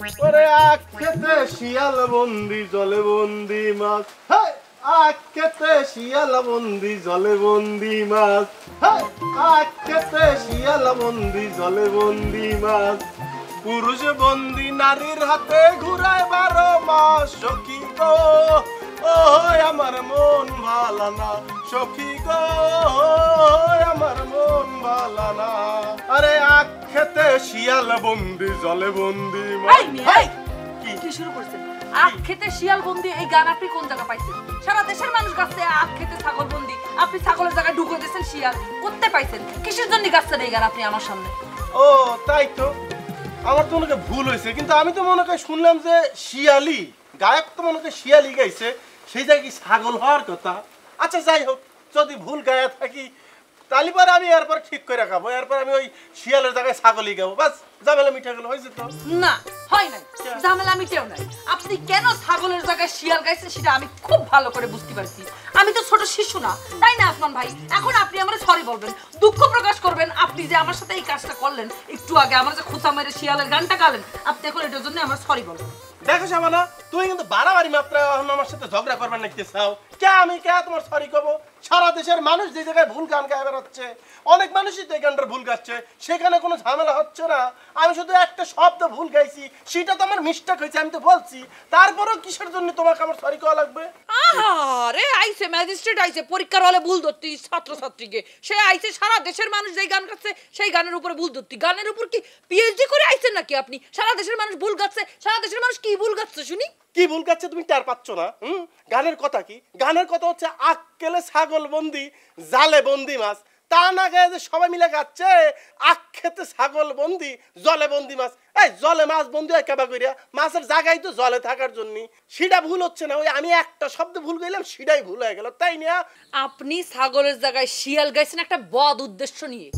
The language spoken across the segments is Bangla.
ওরে আখ খেতে শিয়াল বন্দি জলে বন্দি মাছ, আখ খেতে শিয়াল বন্দি জলে বন্দি মাছ, আখ খেতে শিয়াল বন্দি জলে বন্দি মাছ। পুরুষ বন্দি নারীর হাতে ঘুরায় 12 মাস। সখী গো ও আমার মন ভালা না, সখী গো আমার মন ভালা না। আরে আখ খেতে শিয়াল বন্দি জলে বন্দি মাছ। কি শুরু করছেন? আখ খেতে শিয়াল বন্দি এই গান আপনি কোন জায়গা পাইছেন? সারা দেশের মানুষ গাছে আখ খেতে ছাগল বন্দি, আপনি ছাগলের জায়গায় ঢুকে দিয়েছেন শিয়াল। করতে পাইছেন কিসের জন্য গাছের এই গান আপনি আমার সামনে? ও তাই তো, আমার তো মনে ভুল হয়েছে, কিন্তু আমি তো মনে করি শুনলাম যে শিয়ালি গায়ক তো মনে করি শিয়ালি গাইছে, সেই জায়গায় কি ছাগল হওয়ার কথা। আচ্ছা যাই হোক, যদি ভুল গায়ে থাকি তাহলে পরে আমি এরপর ঠিক করে রাখাবো, এরপর আমি ওই শিয়ালের জায়গায় ছাগলই গাবো, বাস ঝামেলা মিঠে গেল। হয়েছে তো? না হয় নাই, ঝামেলা মিটেও নাই। আপনি কেন ছাগলের জায়গায় শিয়াল গাইছেন সেটা আমি খুব ভালো করে বুঝতে পারছি। আমি তো ছোট শিশু না, তাই না আসমান ভাই? এখন আপনি আমার সরি বলবেন, দুঃখ প্রকাশ করবেন আপনি যে আমার সাথে এই কাজটা করলেন। একটু আগে আমার যে খোঁচা মেরে শিয়ালের গানটা গালেন, আপনি এখন এটার জন্য আমার সরি বলবেন। দেখো শাবানা, তুমি কিন্তু বাড়াবাড়ি মাত্রা আমার সাথে ঝগড়া করবার নাকি চাও? কে আমি কে তোমার সরি কব? সারা দেশের মানুষ যে জায়গায় ভুল গান গায়ে বেরোচ্ছে, অনেক মানুষই তো এই গানটার ভুল গাচ্ছে, সেখানে কোনো ঝামেলা হচ্ছে না। আমি শুধু একটা শব্দ ভুল গাইছি, সেটা তো আমার মিস্টেক হয়েছে, আমি তো বলছি। তারপরেও কিসের জন্য তোমাকে আমার সরি করা লাগবে? আরে আইছে ম্যাজিস্ট্রেট, আইছে পরীক্ষার হলে ভুল ধরতি ছাত্রছাত্রীকে, সে আইছে সারা দেশের মানুষ যেই গান গাচ্ছে সেই গানের উপরে ভুল ধরতি। গানের উপর কি পিএইচডি করে আইছেন নাকি আপনি? সারা দেশের মানুষ ভুল গাচ্ছে, সারা দেশের মানুষ কি ভুল গাচ্ছে শুনি? কি ভুল গাচ্ছে তুমি টের পাচ্ছ না? গানের কথা কি? গানের কথা হচ্ছে আখ খেলে ছাগল বন্দি জালে বন্দি মাছ। তা না গায়ে যে সবাই মিলে গাচ্ছে আখ খেতে ছাগল বন্দি জলে বন্দি মাছ। এই জলে মাছ বন্দি হয় কেবা করিয়া? মাছের জায়গায় তো জলে থাকার জন্য। সেটা ভুল হচ্ছে না, ওই আমি একটা শব্দ ভুল গেলাম সেটাই ভুল হয়ে গেল, তাই না? আপনি ছাগলের জায়গায় শিয়াল গাইছেন একটা বদ উদ্দেশ্য নিয়ে।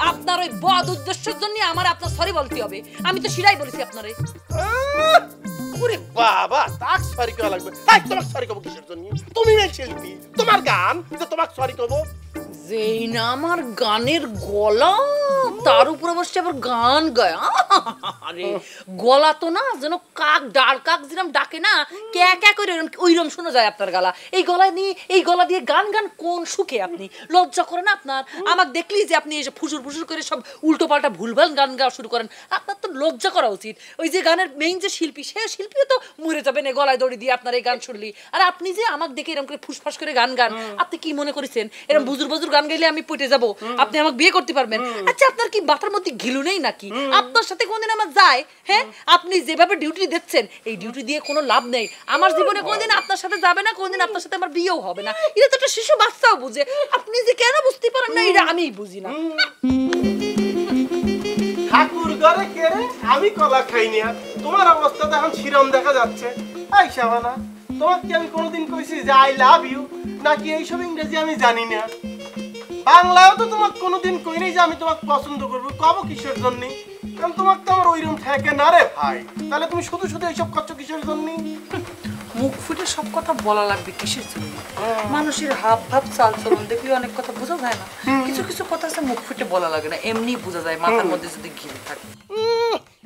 আপনার ওই বদ উদ্দেশ্যের জন্য আমার আপনার সরি বলতে হবে। আমি তো সেটাই বলেছি আপনারে। ওরে বাবা, তাক সরি করা লাগবে? তাই তোমাকে সরি কব কিসের জন্য? তুমি এই শিল্পী, তোমার গান যে তোমাকে সরি কব? যেই না আমার গানের গলা, তার উপর বসে আবার গান গায়। আরে গলা তো না যেন কাক, ডাল কাক যেরকম ডাকে না, ক্যা ক্যা করে ওইরকম শোনা যায় আপনার গলা। এই গলা নিয়ে, এই গলা দিয়ে গান গান কোন সুখে? আপনি লজ্জা করে না আপনার? আমাকে দেখলেই যে আপনি এসে ফুসুর ফুসুর করে সব উল্টো পাল্টা ভুলভাল গান গাওয়া শুরু করেন, আপনার তো লজ্জা করা উচিত। ওই যে গানের মেইন যে শিল্পী, সে শিল্পীও তো মরে যাবেন এই গলায় দড়ি দিয়ে আপনার এই গান শুনলি। আর আপনি যে আমাকে দেখে এরকম করে ফুসফাস করে গান গান, আপনি কি মনে করেছেন এরকম বুজুর বুজুর গান গাইলে আমি পটে যাব, আপনি আমাকে বিয়ে করতে পারবেন? আচ্ছা আপনার কি মাথার মধ্যে ঘিলু নেই নাকি? আপনার সাথে কোনদিন আমার যায়? হ্যাঁ, আপনি যেভাবে ডিউটি দিচ্ছেন এই ডিউটি দিয়ে কোনো লাভ নেই। আমার জীবনে কোনদিন আপনার সাথে যাবে না, কোনদিন আপনার সাথে আমার বিয়েও হবে না। এটা তো একটা শিশু বাচ্চাও বুঝে, আপনি যে কেন বুঝতে পারেন না এটা আমিই বুঝি না। ঠাকুর ঘরে কেড়ে আমি কলা খাই না, তোমার অবস্থা তো এখন শিরম দেখা যাচ্ছে। এই শাবানা, তোমাকে কি আমি কোনোদিন কইছি যে আই লাভ ইউ? নাকি এইসব ইংরেজি আমি জানি না? বাংলাও তো তোমাকে কোনোদিন কইনি যে আমি তোমাকে পছন্দ করবো, কব কিসের জন্য? কারণ তোমাকে তো আমার ওইরকম ঠেকে না রে ভাই। তাহলে তুমি শুধু শুধু এইসব করছো কিসের জন্য? মুখ ফুটে সব কথা বলা লাগবে কিসের জন্য? মানুষের হাব ভাব চাল চলন দেখলে অনেক কথা বোঝা যায় না। কিছু কিছু কথা আছে মুখ ফুটে বলা লাগে না, এমনি বোঝা যায় মাথার মধ্যে যদি ঘিরে থাকে।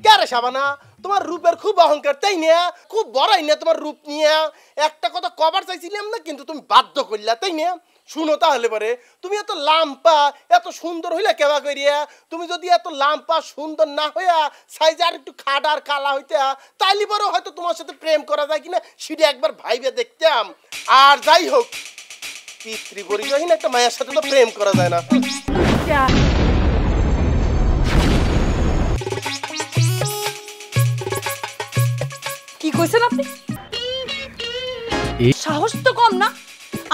কে শাবানা, তোমার রূপের খুব অহংকার, তাই না? খুব বড়াই না তোমার রূপ নিয়ে। একটা কথা কবার চাইছিলাম না, কিন্তু তুমি বাধ্য করলা, তাই না? শুনো তাহলে পরে, তুমি এত লাম্পা এত সুন্দর হইলা কেবা করিয়া? তুমি যদি এত লাম্পা সুন্দর না হইয়া সাইজে আর একটু খাডা আর কালা হইতা, তাইলে পরে হয়তো তোমার সাথে প্রেম করা যায় কিনা সেটা একবার ভাইবে দেখতাম। আর যাই হোক, পিতৃ পরিচয়হীন একটা মায়ের সাথে তো প্রেম করা যায় না। কি কইছেন আপনি? সাহস তো কম না?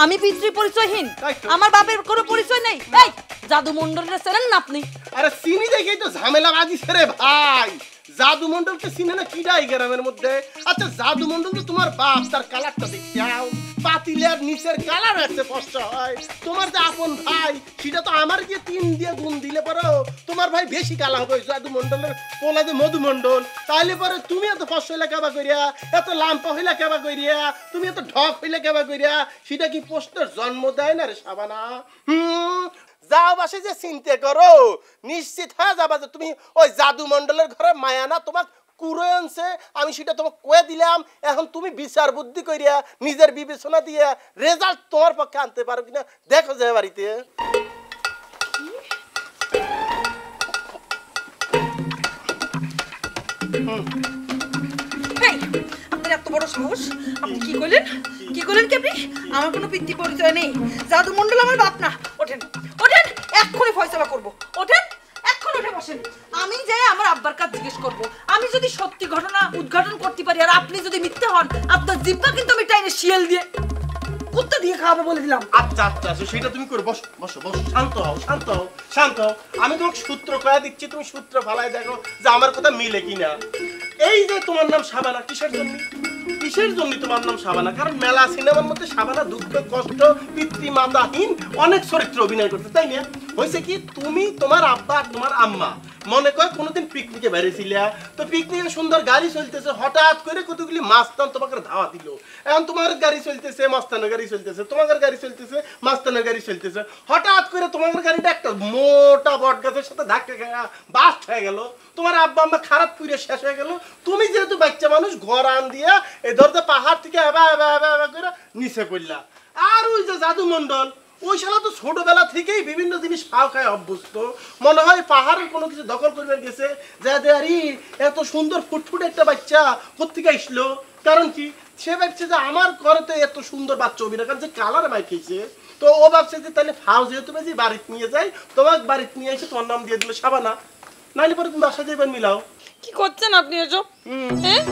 আমি পিতৃ পরিচয়হীন, আমার বাপের কোনো পরিচয় নেই। এই জাদু মন্ডলের চেনেন না আপনি? আরে চিনি দেখেই তো ঝামেলা বাজিছে রে ভাই। জাদু মন্ডলকে চিনে না কিডাই গ্রামের মধ্যে? আচ্ছা জাদু মন্ডল তো তোমার বাপ, তার কালারটা দেখাও। পাতিলের নিচের কালার আছে স্পষ্ট হয়। তোমার যে আপন ভাই সেটা তো আমার দিয়ে 3 দিয়ে গুণ দিলে পরে তোমার ভাই বেশি কালা হবে। জাদু মন্ডলের পোলা যে মধু মন্ডল, তাইলে পরে তুমি এত ফস হইলে কেবা করিয়া, এত লাম্পা হইলে কেবা করিয়া, তুমি এত ঢক হইলে কেবা করিয়া? সেটা কি প্রশ্নের জন্ম দেয় না রে শাবানা? যাও বাসে যে চিন্তা করো, নিশ্চিত হয়ে যাবা যে তুমি ওই জাদু মন্ডলের ঘরে মায়া না, তোমাকে কুড়ে আনছে আমি সেটা তোমাকে কয়ে দিলাম এখন তুমি বিচার বুদ্ধি করিয়া নিজের বিবেচনা দিয়ে রেজাল্ট তোমার পক্ষে আনতে পারো কিনা দেখো যায় বাড়িতে এই, আপনার এত বড় সাহস, আপনি কি করলেন? কি করলেন কি আপনি? আমার কোনো পিতৃ পরিচয় নেই, জাদু মন্ডল আমার বাপ না। ওঠেন, ওঠেন, এক্ষুনি ফয়সালা করব। ওঠেন, এক্ষুনি উঠে বসেন। আমি যাই আমার আব্বার কাছে জিজ্ঞেস করব। আমি যদি সত্যি ঘটনা উদ্ঘাটন করতে পারি আর আপনি যদি মিথ্যে হন, আপনার জিহ্বা কিন্তু আমি টাইনে শিয়াল দিয়ে কুত্তা দিয়ে খাওয়াবো বলে দিলাম। আচ্ছা আচ্ছা আচ্ছা, সেটা তুমি করে বসো বসো বসো, শান্ত হও শান্ত হও শান্ত হও। আমি তোমাকে সূত্র কয়া দিচ্ছি, তুমি সূত্র ফালায় দেখো যে আমার কথা মিলে কিনা। এই যে তোমার নাম শাবানা, কিসের জন্য? কিসের জন্য তোমার নাম শাবানা? কারণ মেলা সিনেমার মধ্যে শাবানা দুঃখ কষ্ট পিতৃমাতাহীন অনেক চরিত্র অভিনয় করতে, তাই না? হয়েছে কি, তুমি তোমার আব্বা আর তোমার আম্মা মনে কর কোনোদিন পিকনিকে বেরিয়েছিলা, তো পিকনিকে সুন্দর গাড়ি চলতেছে, হঠাৎ করে কতগুলি মাস্তান তোমাকে ধাওয়া দিল। এখন তোমার গাড়ি চলতেছে, মাস্তানের গাড়ি চলতেছে, তোমার গাড়ি চলতেছে, মাস্তানের গাড়ি চলতেছে, হঠাৎ করে তোমার গাড়িটা একটা মোটা বট গাছের সাথে ধাক্কা খাওয়া বাস্ট হয়ে গেল। তোমার আব্বা আম্মা খারাপ পুড়ে শেষ হয়ে গেল। তুমি যেহেতু বাচ্চা মানুষ, ঘর আন দিয়া এই ধরতে পাহাড় থেকে এবা এবা এবা এবা করে নিচে পড়লা। আর ওই যে জাদু মন্ডল, ওই শালা তো ছোটবেলা থেকেই বিভিন্ন জিনিস পাও খায় অভ্যস্ত। মনে হয় পাহাড়ের কোনো কিছু দখল করবে গেছে, যা দেয়ারি এত সুন্দর ফুটফুটে একটা বাচ্চা কোত্থেকে আসলো। কারণ কি, সে ভাবছে যে আমার ঘরে তো এত সুন্দর বাচ্চা হবে না, কারণ যে কালার মাই খেয়েছে। তো ও ভাবছে যে তাহলে ফাও যেহেতু যে বাড়িতে নিয়ে যায়, তোমাকে বাড়িতে নিয়ে এসে তোমার নাম দিয়ে দিল শাবানা, নাইলে পরে তুমি বাসা যাবেন মিলাও। কি করছেন আপনি এসব? হ্যাঁ,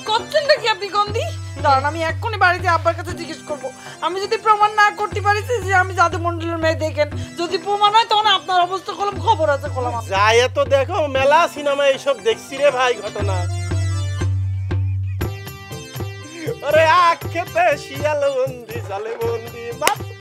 করছেনটা কি আপনি গন্ধি? দাঁড়ান, আমি এক্ষুনি বাড়িতে আব্বার কাছে জিজ্ঞেস করবো। আমি যদি প্রমাণ না করতে পারি যে আমি জাদু মন্ডলের মেয়ে, দেখেন যদি প্রমাণ হয় তখন আপনার অবস্থা কলম খবর আছে কলম। যায় তো দেখো, মেলা সিনেমা এইসব দেখছি রে ভাই ঘটনা। ওরে আখ খেতে শিয়াল বন্দি, জলে বন্দি মাছ